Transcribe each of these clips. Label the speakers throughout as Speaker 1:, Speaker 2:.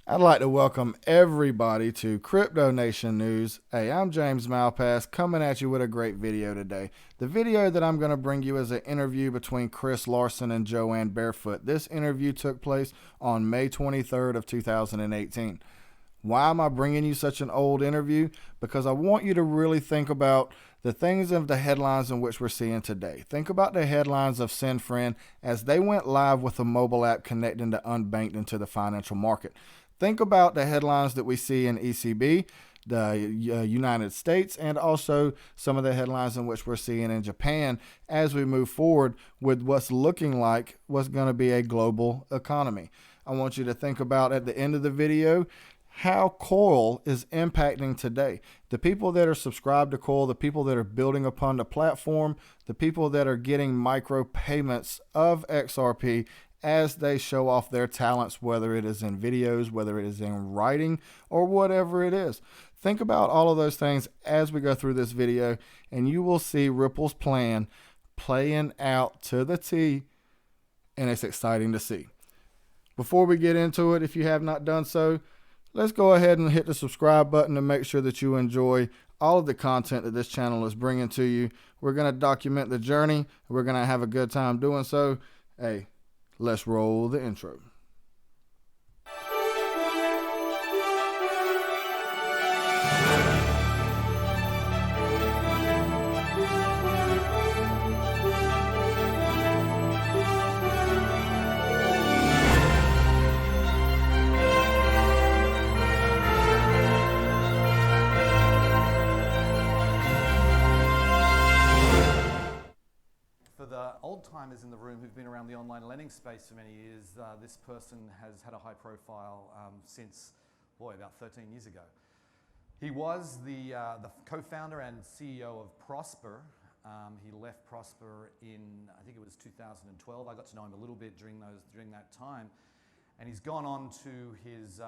Speaker 1: I'd like to welcome everybody to Crypto Nation News. Hey, I'm James Malpass coming at you with a great video today. The video that I'm going to bring you is an interview between Chris Larson and Joanne Barefoot. This interview took place on May 23rd of 2018. Why am I bringing you such an old interview? Because I want you to really think about the things of the headlines in which we're seeing today. Think about the headlines of SendFriend as they went live with a mobile app connecting the unbanked into the financial market. Think about the headlines that we see in ECB, the United States, and also some of the headlines in which we're seeing in Japan as we move forward with what's looking like what's going to be a global economy. I want you to think about at the end of the video how Coil is impacting today. The people that are subscribed to Coil, the people that are building upon the platform, the people that are getting micro payments of XRP as they show off their talents, whether it is in videos, whether it is in writing, or whatever it is. Think about all of those things as we go through this video, and you will see Ripple's plan playing out to the T, and it's exciting to see. Before we get into it, if you have not done so, let's go ahead and hit the subscribe button to make sure that you enjoy all of the content that this channel is bringing to you. We're going to document the journey. We're going to have a good time doing so. Hey, let's roll the intro.
Speaker 2: Old-timers in the room who've been around the online lending space for many years, this person has had a high profile since, about 13 years ago. He was the co-founder and CEO of Prosper. He left Prosper in, I think it was 2012. I got to know him a little bit during that time. And he's gone on to his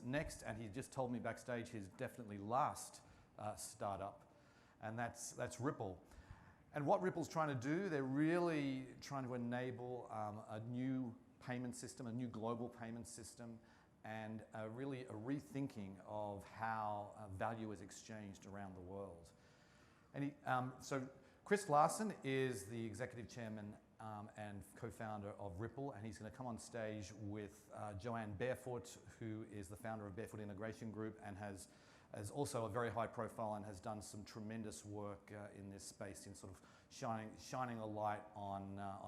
Speaker 2: next, and he just told me backstage, his definitely last startup, and that's Ripple. And what Ripple's trying to do, they're really trying to enable a new payment system, a new global payment system, and really a rethinking of how value is exchanged around the world. And so Chris Larson is the executive chairman and co-founder of Ripple, and he's going to come on stage with Joanne Barefoot, who is the founder of Barefoot Integration Group and has also a very high profile and has done some tremendous work in this space in sort of shining a light on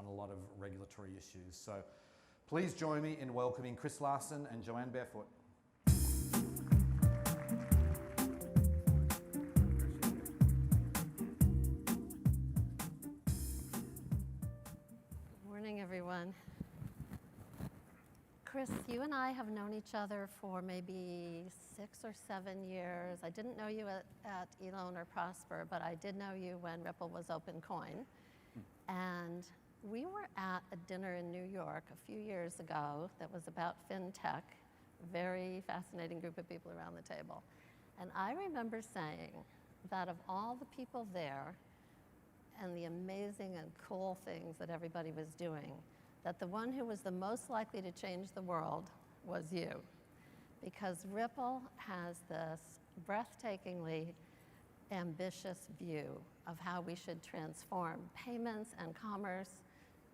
Speaker 2: a lot of regulatory issues. So please join me in welcoming Chris Larson and Joanne Barefoot.
Speaker 3: Good morning, everyone. Chris, you and I have known each other for maybe 6 or 7 years. I didn't know you at Elon or Prosper, but I did know you when Ripple was OpenCoin. And we were at a dinner in New York a few years ago that was about fintech, very fascinating group of people around the table. And I remember saying that of all the people there and the amazing and cool things that everybody was doing, that the one who was the most likely to change the world was you. Because Ripple has this breathtakingly ambitious view of how we should transform payments and commerce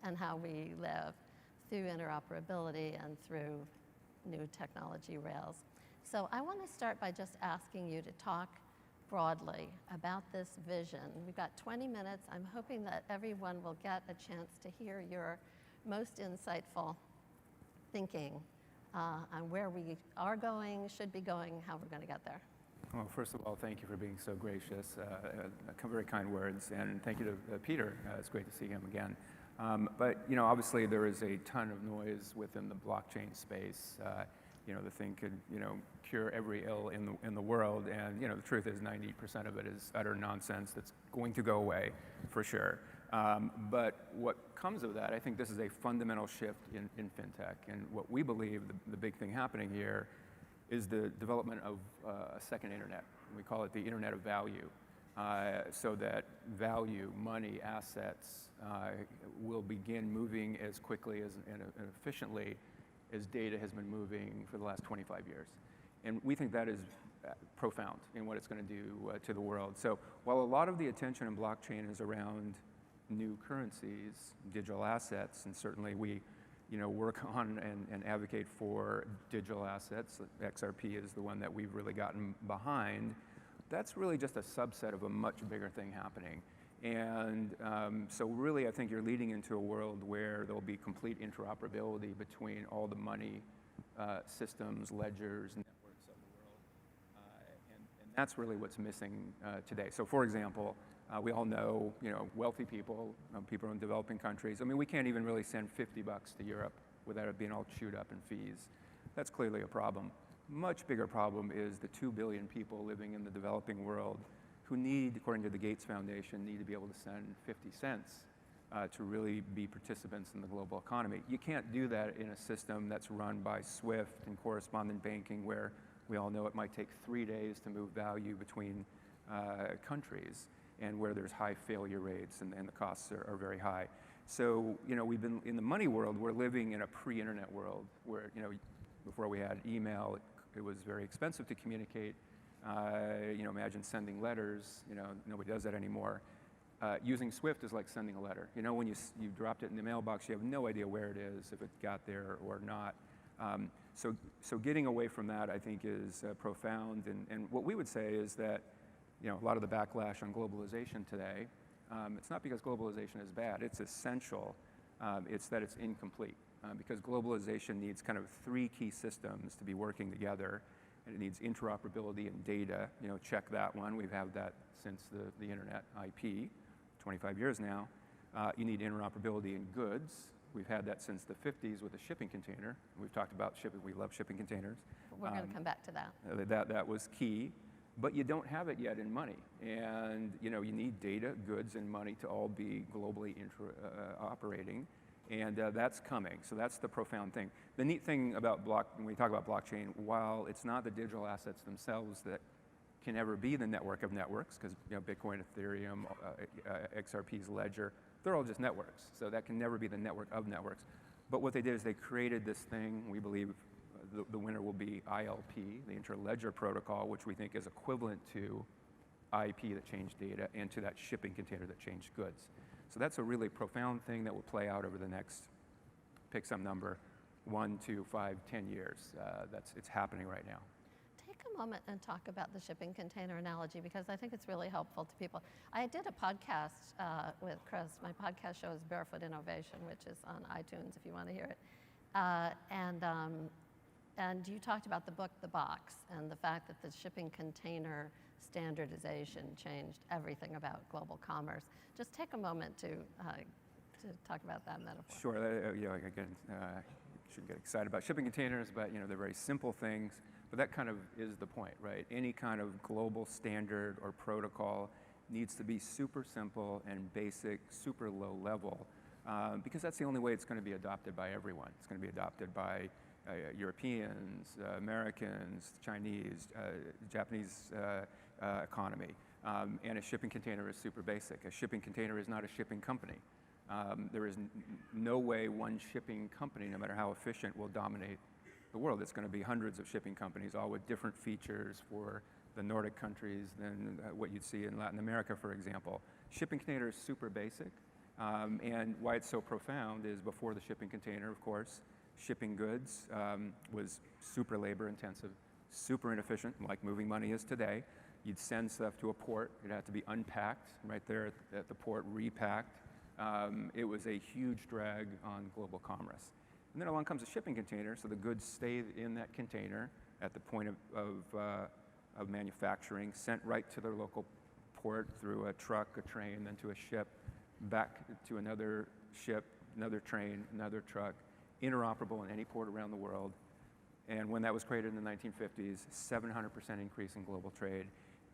Speaker 3: and how we live through interoperability and through new technology rails. So I want to start by just asking you to talk broadly about this vision. We've got 20 minutes. I'm hoping that everyone will get a chance to hear your most insightful thinking on where we are going, should be going, how we're going to get there.
Speaker 4: Well, first of all, thank you for being so gracious. Very kind words, and thank you to Peter. It's great to see him again. But obviously there is a ton of noise within the blockchain space. The thing could cure every ill in the world, and the truth is 90% of it is utter nonsense that's going to go away for sure. But what comes of that, I think this is a fundamental shift in fintech. And what we believe the big thing happening here is the development of a second internet. We call it the Internet of Value, so that value, money, assets will begin moving as quickly and efficiently as data has been moving for the last 25 years. And we think that is profound in what it's going to do to the world. So while a lot of the attention in blockchain is around new currencies, digital assets, and certainly we work on and advocate for digital assets, XRP is the one that we've really gotten behind, that's really just a subset of a much bigger thing happening. And so really I think you're leading into a world where there'll be complete interoperability between all the money systems, ledgers, networks of the world. And that's really what's missing today. So for example, we all know, wealthy people, people in developing countries. I mean, we can't even really send $50 to Europe without it being all chewed up in fees. That's clearly a problem. Much bigger problem is the 2 billion people living in the developing world who need, according to the Gates Foundation, need to be able to send 50 cents to really be participants in the global economy. You can't do that in a system that's run by SWIFT and correspondent banking, where we all know it might take 3 days to move value between countries, and where there's high failure rates and the costs are very high. So, we've been, in the money world, we're living in a pre-internet world where, before we had email, it was very expensive to communicate. Imagine sending letters, nobody does that anymore. Using SWIFT is like sending a letter. When you dropped it in the mailbox, you have no idea where it is, if it got there or not. So getting away from that, I think, is profound. And what we would say is that, a lot of the backlash on globalization today, it's not because globalization is bad, it's essential. It's that it's incomplete. Because globalization needs kind of 3 key systems to be working together. And it needs interoperability and data. Check that one. We've had that since the internet IP, 25 years now. You need interoperability in goods. We've had that since the 50s with a shipping container. We've talked about shipping. We love shipping containers.
Speaker 3: We're going to come back to that.
Speaker 4: That was key. But you don't have it yet in money. And you need data, goods, and money to all be globally operating. And that's coming. So that's the profound thing. The neat thing about when we talk about blockchain, while it's not the digital assets themselves that can ever be the network of networks, because Bitcoin, Ethereum, XRP's ledger, they're all just networks. So that can never be the network of networks. But what they did is they created this thing. We believe the winner will be ILP, the Interledger Protocol, which we think is equivalent to IP that changed data and to that shipping container that changed goods. So that's a really profound thing that will play out over the next, pick some number, 1, 2, 5, 10 years. It's happening right now.
Speaker 3: Take a moment and talk about the shipping container analogy, because I think it's really helpful to people. I did a podcast with Chris. My podcast show is Barefoot Innovation, which is on iTunes if you want to hear it. And you talked about the book, The Box, and the fact that the shipping container standardization changed everything about global commerce. Just take a moment to talk about that metaphor.
Speaker 4: Sure. Again, shouldn't get excited about shipping containers, but they're very simple things. But that kind of is the point, right? Any kind of global standard or protocol needs to be super simple and basic, super low level, because that's the only way it's going to be adopted by everyone. It's going to be adopted by Europeans, Americans, Chinese, Japanese economy. And a shipping container is super basic. A shipping container is not a shipping company. There is no way one shipping company, no matter how efficient, will dominate the world. It's going to be hundreds of shipping companies, all with different features for the Nordic countries than what you'd see in Latin America, for example. Shipping container is super basic. And why it's so profound is before the shipping container, of course, shipping goods was super labor intensive, super inefficient, like moving money is today. You'd send stuff to a port. It had to be unpacked right there at the port, repacked. It was a huge drag on global commerce. And then along comes a shipping container, so the goods stay in that container at the point of manufacturing, sent right to their local port through a truck, a train, then to a ship, back to another ship, another train, another truck, interoperable in any port around the world. And when that was created in the 1950s, 700% increase in global trade,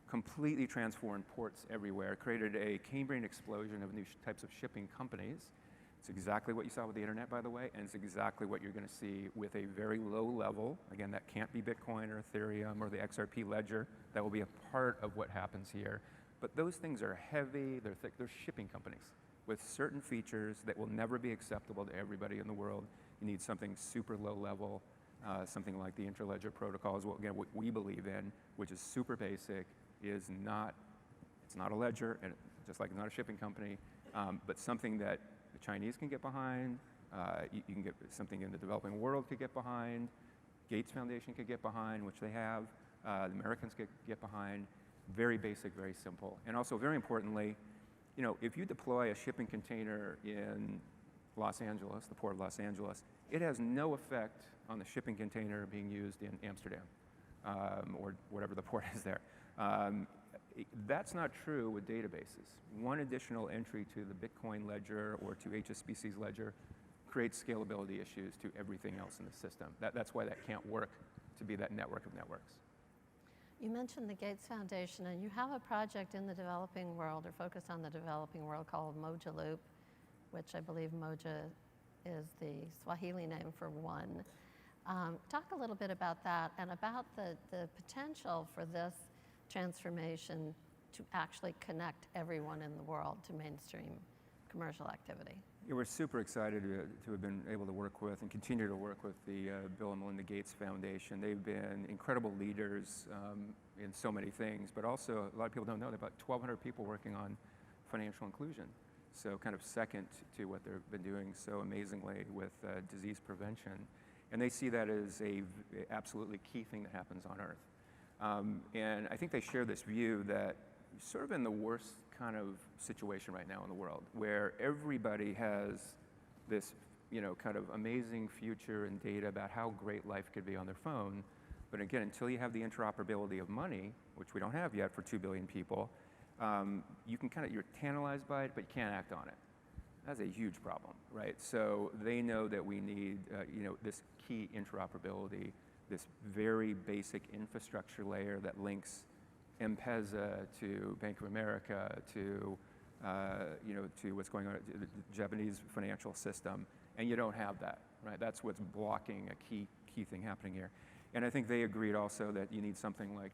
Speaker 4: completely transformed ports everywhere, created a Cambrian explosion of new types of shipping companies. It's exactly what you saw with the internet, by the way, and it's exactly what you're going to see with a very low level. Again, that can't be Bitcoin or Ethereum or the XRP ledger. That will be a part of what happens here. But those things are heavy, they're thick, they're shipping companies with certain features that will never be acceptable to everybody in the world. You need something super low level, something like the interledger protocol is what, again, what we believe in, which is super basic, it's not a ledger, and just like it's not a shipping company, but something that the Chinese can get behind, you can get something in the developing world could get behind, Gates Foundation could get behind, which they have, the Americans could get behind. Very basic, very simple. And also, very importantly, you know, if you deploy a shipping container in Los Angeles, the port of Los Angeles, it has no effect on the shipping container being used in Amsterdam or whatever the port is there. That's not true with databases. One additional entry to the Bitcoin ledger or to HSBC's ledger creates scalability issues to everything else in the system. That's why that can't work to be that network of networks.
Speaker 3: You mentioned the Gates Foundation, and you have a project in the developing world, or focused on the developing world, called Mojo Loop, which I believe Moja is the Swahili name for one. Talk a little bit about that and about the potential for this transformation to actually connect everyone in the world to mainstream commercial activity.
Speaker 4: Yeah, we're super excited to have been able to work with and continue to work with the Bill and Melinda Gates Foundation. They've been incredible leaders in so many things, but also a lot of people don't know there are about 1,200 people working on financial inclusion. So kind of second to what they've been doing so amazingly with disease prevention. And they see that as a absolutely key thing that happens on Earth. And I think they share this view that sort of in the worst kind of situation right now in the world, where everybody has this, you know, kind of amazing future and data about how great life could be on their phone. But again, until you have the interoperability of money, which we don't have yet for 2 billion people, you can kind of, you're tantalized by it, but you can't act on it. That's a huge problem, right? So they know that we need, you know, this key interoperability, this very basic infrastructure layer that links M-Pesa to Bank of America to, you know, to what's going on in the Japanese financial system, and you don't have that, right? That's what's blocking a key thing happening here. And I think they agreed also that you need something like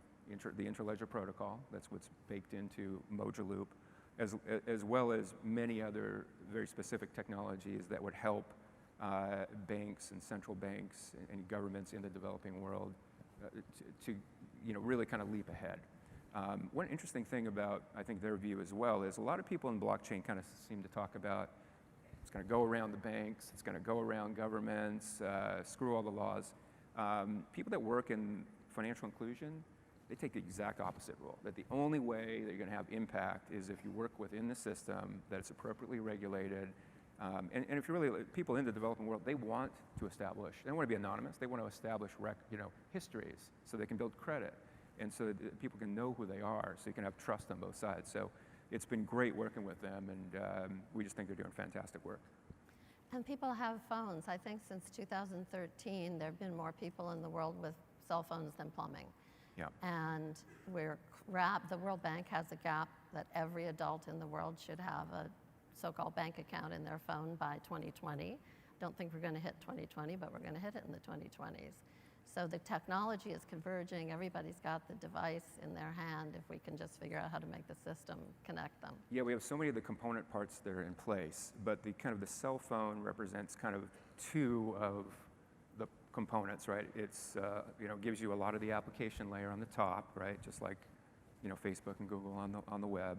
Speaker 4: the interledger protocol. That's what's baked into Mojo Loop, as well as many other very specific technologies that would help banks and central banks and governments in the developing world to you know, really kind of leap ahead. One interesting thing about, I think, their view as well is a lot of people in blockchain kind of seem to talk about it's going to go around the banks, it's going to go around governments, screw all the laws. People that work in financial inclusion, they take the exact opposite rule, that the only way that you're going to have impact is if you work within the system, that it's appropriately regulated. And if you're really, people in the developing world, they want to establish, they don't want to be anonymous, they want to establish you know, histories so they can build credit. And so that people can know who they are, so you can have trust on both sides. So it's been great working with them, and we just think they're doing fantastic work.
Speaker 3: And people have phones. I think since 2013, there have been more people in the world with cell phones than plumbing.
Speaker 4: Yeah.
Speaker 3: And the World Bank has a gap that every adult in the world should have a so-called bank account in their phone by 2020. Don't think we're going to hit 2020, but we're going to hit it in the 2020s. So the technology is converging. Everybody's got the device in their hand if we can just figure out how to make the system connect them.
Speaker 4: Yeah, we have so many of the component parts that are in place, but the kind of the cell phone represents kind of two of the components, right? It's, you know, gives you a lot of the application layer on the top, right? Just like, you know, Facebook and Google on the web.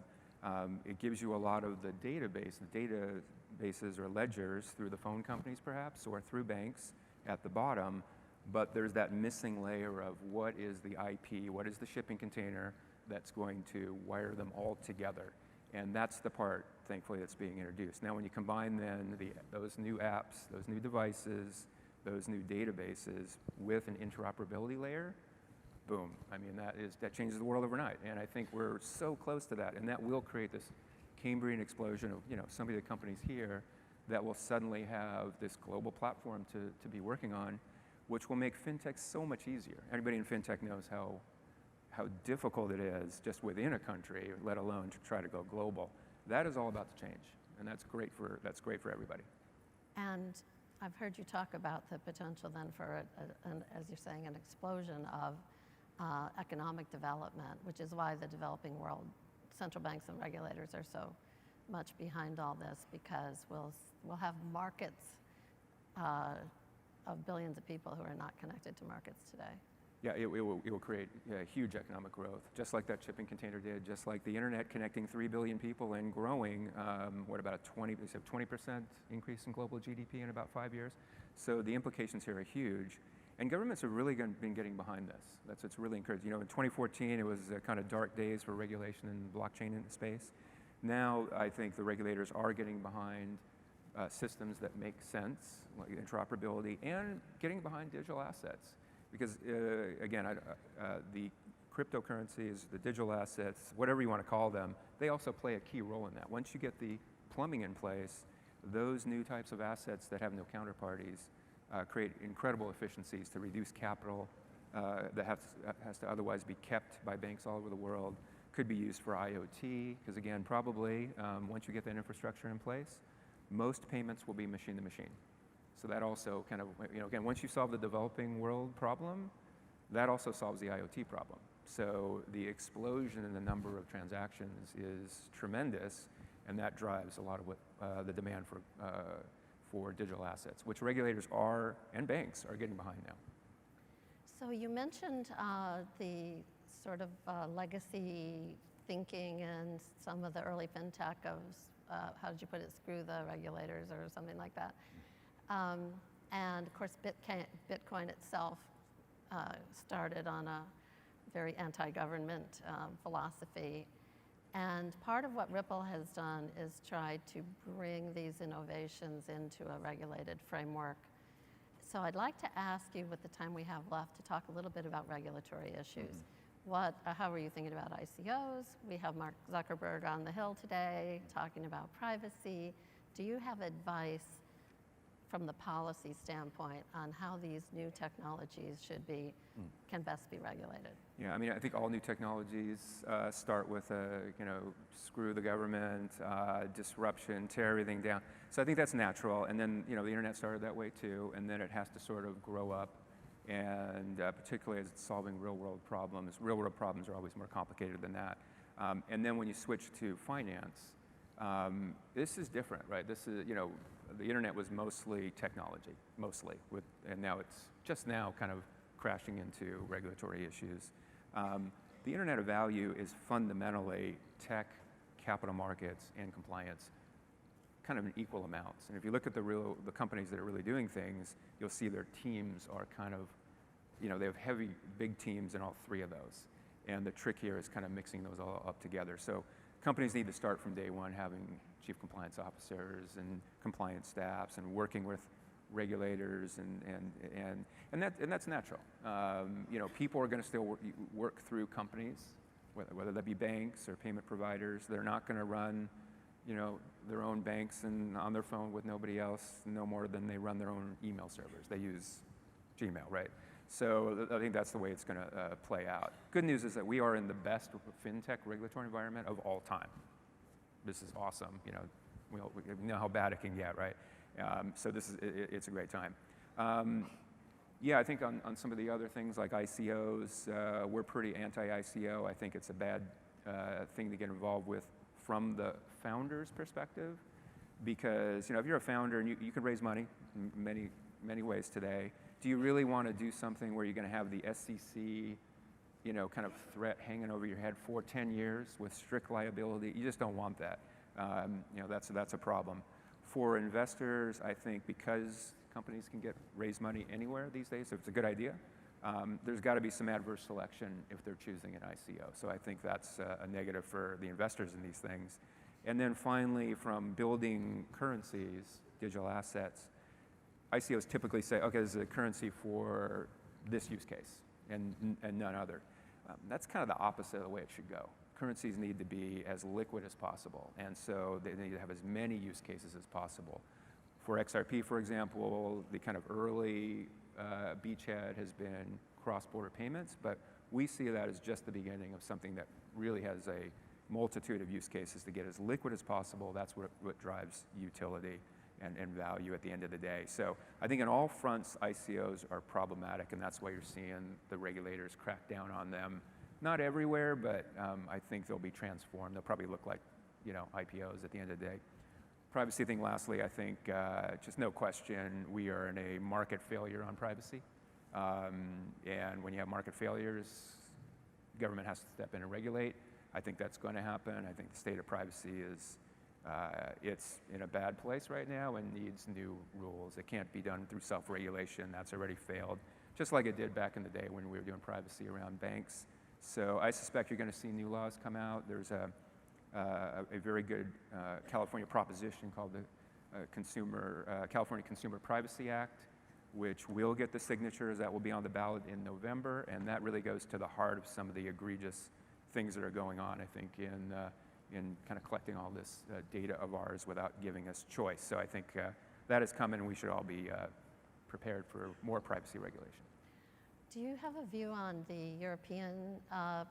Speaker 4: It gives you a lot of the databases or ledgers through the phone companies perhaps, or through banks at the bottom. But there's that missing layer of what is the IP, what is the shipping container that's going to wire them all together. And that's the part, thankfully, that's being introduced. Now, when you combine then those new apps, those new devices, those new databases with an interoperability layer, boom. I mean, that changes the world overnight. And I think we're so close to that. And that will create this Cambrian explosion of, you know, some of the companies here that will suddenly have this global platform to be working on, which will make fintech so much easier. Everybody in fintech knows how difficult it is just within a country, let alone to try to go global. That is all about to change, and that's great for everybody.
Speaker 3: And I've heard you talk about the potential then for, as you're saying, an explosion of economic development, which is why the developing world, central banks and regulators are so much behind all this, because we'll have markets of billions of people who are not connected to markets today.
Speaker 4: Yeah, it will create huge economic growth, just like that shipping container did, just like the internet connecting 3 billion people and growing, what about a 20% increase in global GDP in about 5 years? So the implications here are huge. And governments have really been getting behind this. That's what's really encouraged. You know, in 2014, it was kind of dark days for regulation in the blockchain space. Now, I think the regulators are getting behind systems that make sense, like interoperability, and getting behind digital assets. Because again, the cryptocurrencies, the digital assets, whatever you want to call them, they also play a key role in that. Once you get the plumbing in place, those new types of assets that have no counterparties create incredible efficiencies to reduce capital that has to otherwise be kept by banks all over the world. Could be used for IoT, because again, probably once you get that infrastructure in place, most payments will be machine to machine. So that also kind of, you know, again, once you solve the developing world problem, that also solves the IoT problem. So the explosion in the number of transactions is tremendous, and that drives a lot of what the demand for digital assets, which regulators are and banks are getting behind now.
Speaker 3: So you mentioned the sort of legacy thinking and some of the early fintech of, how did you put it, screw the regulators or something like that. And of course, Bitcoin itself started on a very anti-government philosophy. And part of what Ripple has done is tried to bring these innovations into a regulated framework. So I'd like to ask you, with the time we have left, to talk a little bit about regulatory issues. How are you thinking about ICOs? We have Mark Zuckerberg on the Hill today talking about privacy. Do you have advice from the policy standpoint on how these new technologies can best be regulated?
Speaker 4: Yeah, I mean, I think all new technologies start with screw the government, disruption, tear everything down. So I think that's natural. And then, you know, the internet started that way too, and then it has to sort of grow up. And particularly as it's solving real-world problems. Real-world problems are always more complicated than that. And then when you switch to finance, this is different, right? This is, you know, the internet was mostly technology, and now it's just now kind of crashing into regulatory issues. The internet of value is fundamentally tech, capital markets, and compliance, kind of in equal amounts. And if you look at the companies that are really doing things, you'll see their teams are kind of, you know, they have big teams in all three of those. And the trick here is kind of mixing those all up together. So companies need to start from day one having chief compliance officers and compliance staffs and working with regulators, and that's natural. You know, people are going to still work through companies, whether that be banks or payment providers. They're not going to run, you know, their own banks and on their phone with nobody else no more than they run their own email servers. They use Gmail, right? So I think that's the way it's going to play out. Good news is that we are in the best fintech regulatory environment of all time. This is awesome. You know, we know how bad it can get, right? So it's a great time. Yeah, I think on some of the other things like ICOs, we're pretty anti-ICO. I think it's a bad thing to get involved with from the founder's perspective, because, you know, if you're a founder and you can raise money in many ways today, do you really want to do something where you're going to have the SEC, you know, kind of threat hanging over your head for 10 years with strict liability? You just don't want that. You know, that's a problem. For investors, I think because companies can raise money anywhere these days, so it's a good idea. There's got to be some adverse selection if they're choosing an ICO. So I think that's a negative for the investors in these things. And then finally, from building currencies, digital assets, ICOs typically say, okay, this is a currency for this use case and none other. That's kind of the opposite of the way it should go. Currencies need to be as liquid as possible, and so they need to have as many use cases as possible. For XRP, for example, the kind of early beachhead has been cross-border payments, but we see that as just the beginning of something that really has a multitude of use cases to get as liquid as possible. That's what drives utility and value at the end of the day. So I think on all fronts, ICOs are problematic, and that's why you're seeing the regulators crack down on them. Not everywhere, but I think they'll be transformed. They'll probably look like, you know, IPOs at the end of the day. Privacy thing, lastly, I think just no question we are in a market failure on privacy. And when you have market failures, government has to step in and regulate. I think that's going to happen. I think the state of privacy is it's in a bad place right now and needs new rules. It can't be done through self-regulation. That's already failed, just like it did back in the day when we were doing privacy around banks. So I suspect you're going to see new laws come out. There's a very good California proposition called the California Consumer Privacy Act, which will get the signatures. That will be on the ballot in November, and that really goes to the heart of some of the egregious things that are going on, I think, in kind of collecting all this data of ours without giving us choice. So I think that is coming, and we should all be prepared for more privacy regulation.
Speaker 3: Do you have a view on the European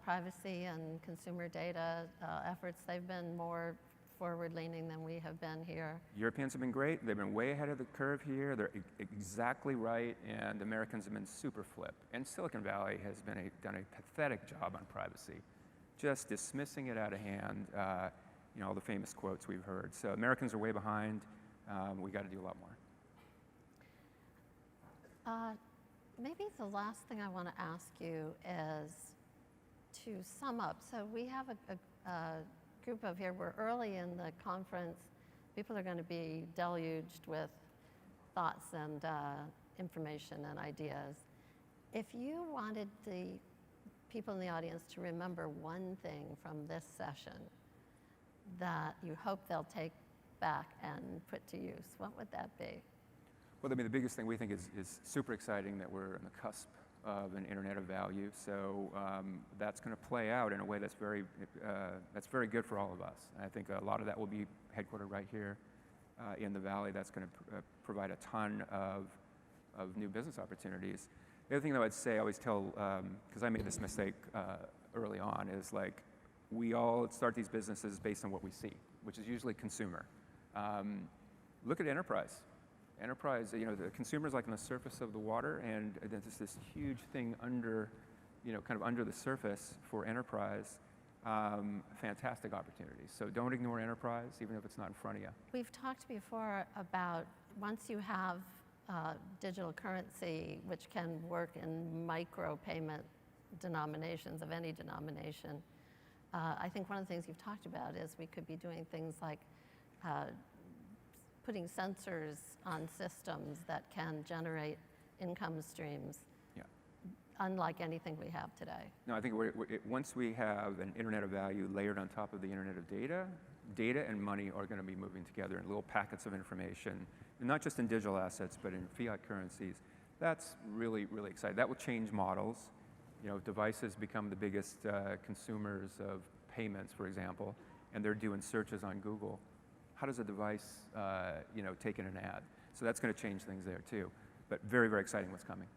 Speaker 3: privacy and consumer data efforts? They've been more forward-leaning than we have been here.
Speaker 4: Europeans have been great. They've been way ahead of the curve here. They're exactly right, and Americans have been super flip. And Silicon Valley has done a pathetic job on privacy, just dismissing it out of hand, all the famous quotes we've heard. So Americans are way behind. We got to do a lot more.
Speaker 3: Maybe the last thing I want to ask you is to sum up. So we have a group of here, we're early in the conference. People are going to be deluged with thoughts and information and ideas. If you wanted the people in the audience to remember one thing from this session that you hope they'll take back and put to use, what would that be?
Speaker 4: Well, I mean, the biggest thing we think is super exciting that we're on the cusp of an internet of value. So that's going to play out in a way that's very good for all of us. And I think a lot of that will be headquartered right here in the Valley. That's going to provide a ton of new business opportunities. The other thing that I'd say, I always tell, because I made this mistake early on, is like we all start these businesses based on what we see, which is usually consumer. Look at enterprise. Enterprise, the consumer is like on the surface of the water, and there's this huge thing under, kind of under the surface for enterprise. Fantastic opportunities. So don't ignore enterprise, even if it's not in front of you.
Speaker 3: We've talked before about once you have digital currency, which can work in micro payment denominations of any denomination. I think one of the things you've talked about is we could be doing things like putting sensors on systems that can generate income streams, unlike anything we have today.
Speaker 4: No, I think once we have an internet of value layered on top of the internet of data, data and money are going to be moving together in little packets of information, and not just in digital assets, but in fiat currencies. That's really, really exciting. That will change models. Devices become the biggest consumers of payments, for example, and they're doing searches on Google. How does a device, take in an ad? So that's going to change things there too. But very, very exciting what's coming.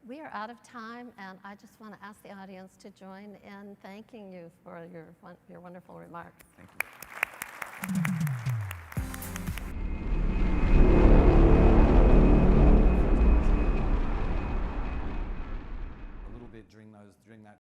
Speaker 3: We are out of time, and I just want to ask the audience to join in thanking you for your wonderful remarks.
Speaker 4: Thank you.